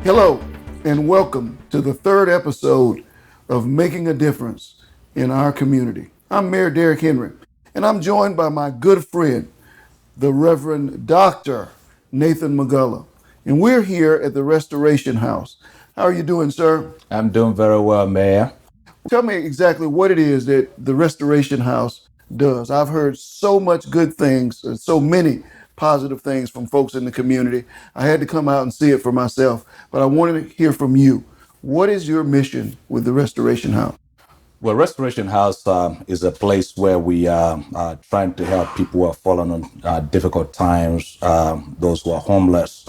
Hello, and welcome to the third episode of Making a Difference in Our Community. I'm Mayor Derrick Henry, and I'm joined by my good friend, the Reverend Dr. Nathan Mugala. And we're here at the Restoration House. How are you doing, sir? I'm doing very well, Mayor. Tell me exactly what it is that the Restoration House does. I've heard so much good things, so many positive things from folks in the community. I had to come out and see it for myself, but I wanted to hear from you. What is your mission with the Restoration House? Well, Restoration House is a place where we are trying to help people who are fallen on difficult times, those who are homeless,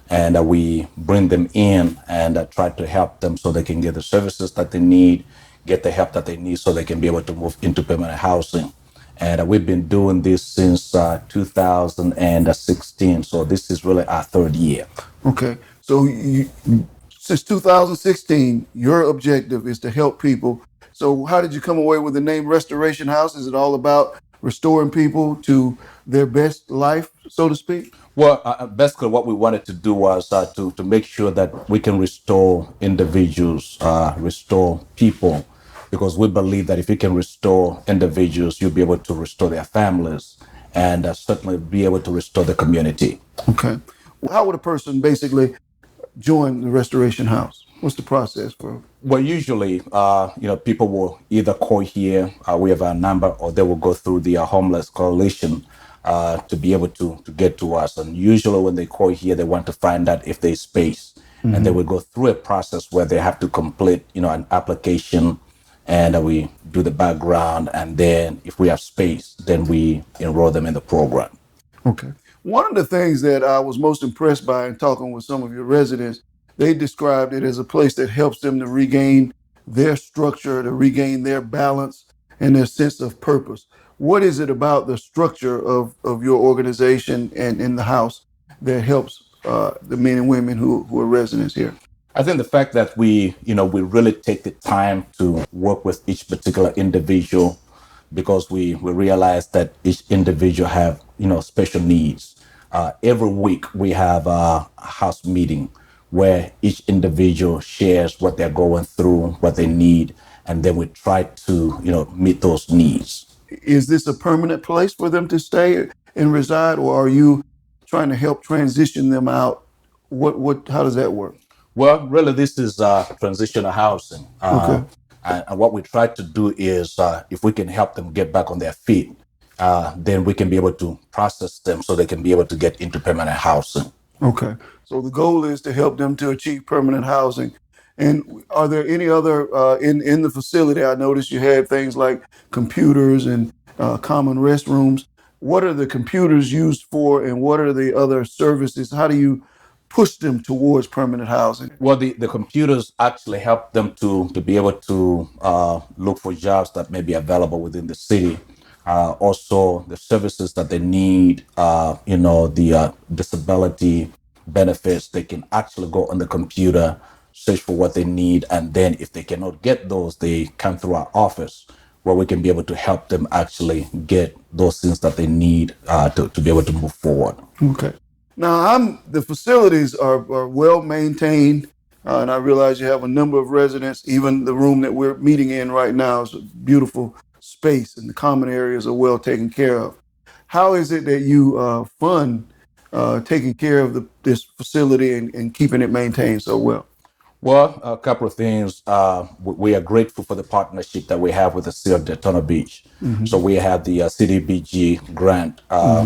and we bring them in and try to help them so they can get the services that they need, get the help that they need so they can be able to move into permanent housing. And we've been doing this since 2016, so this is really our third year. Okay, so since 2016, your objective is to help people. So, how did you come away with the name Restoration House? Is it all about restoring people to their best life, so to speak? Well, basically, what we wanted to do was to make sure that we can restore individuals, restore people, because we believe that if you can restore individuals, you'll be able to restore their families and certainly be able to restore the community. Okay. How would a person basically join the Restoration House? What's the process for? Well, usually, people will either call here, we have a number, or they will go through the Homeless Coalition to be able to get to us. And usually when they call here, they want to find out if there's space. Mm-hmm. And they will go through a process where they have to complete, an application, and we do the background. And then if we have space, then we enroll them in the program. Okay. One of the things that I was most impressed by in talking with some of your residents, they described it as a place that helps them to regain their structure, to regain their balance and their sense of purpose. What is it about the structure of your organization and in the house that helps the men and women who are residents here? I think the fact that we really take the time to work with each particular individual, because we realize that each individual have, special needs. Every week we have a house meeting where each individual shares what they're going through, what they need, and then we try to, meet those needs. Is this a permanent place for them to stay and reside, or are you trying to help transition them out? How does that work? Well, really, this is transitional housing. Okay. And what we try to do is, if we can help them get back on their feet, then we can be able to process them so they can be able to get into permanent housing. Okay. So the goal is to help them to achieve permanent housing. And are there any other, in the facility, I noticed you had things like computers and common restrooms. What are the computers used for, and what are the other services? How do you push them towards permanent housing? Well, the computers actually help them to be able to look for jobs that may be available within the city. Also, the services that they need, the disability benefits, they can actually go on the computer, search for what they need, and then if they cannot get those, they come through our office where we can be able to help them actually get those things that they need to be able to move forward. Okay. Now, the facilities are well maintained, and I realize you have a number of residents. Even the room that we're meeting in right now is a beautiful space, and the common areas are well taken care of. How is it that you fund taking care of this facility and keeping it maintained so well? Well, a couple of things. We are grateful for the partnership that we have with the city of Daytona Beach. Mm-hmm. So we have the CDBG grant,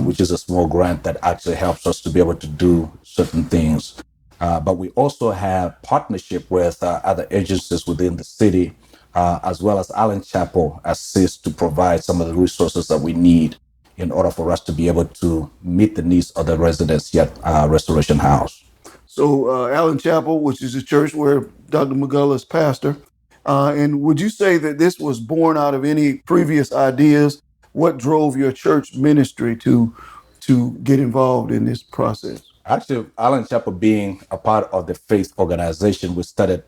which is a small grant that actually helps us to be able to do certain things. But we also have partnership with other agencies within the city, as well as Allen Chapel assists to provide some of the resources that we need in order for us to be able to meet the needs of the residents here at Restoration House. So Allen Chapel, which is a church where Dr. Mugala is pastor, and would you say that this was born out of any previous ideas? What drove your church ministry to get involved in this process? Actually, Allen Chapel being a part of the faith organization, we started,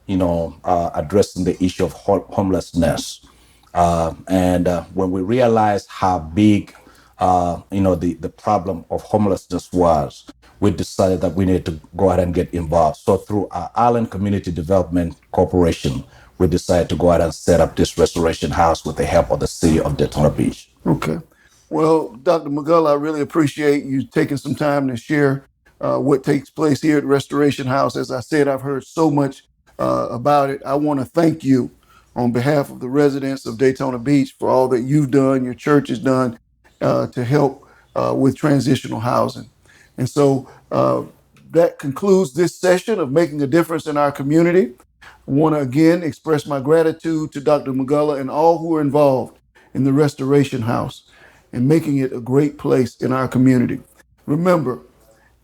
addressing the issue of homelessness. And when we realized how big the problem of homelessness was, we decided that we needed to go ahead and get involved. So through our Island Community Development Corporation, we decided to go ahead and set up this restoration house with the help of the city of Daytona Beach. Okay. Well, Dr. Mugala, I really appreciate you taking some time to share what takes place here at Restoration House. As I said, I've heard so much about it. I want to thank you on behalf of the residents of Daytona Beach for all that you've done, your church has done to help with transitional housing. And so that concludes this session of Making a Difference in Our Community. I want to again express my gratitude to Dr. Mugala and all who are involved in the Restoration House and making it a great place in our community. Remember,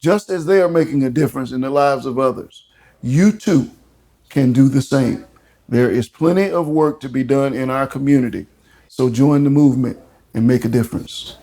just as they are making a difference in the lives of others, you too can do the same. There is plenty of work to be done in our community, so join the movement and make a difference.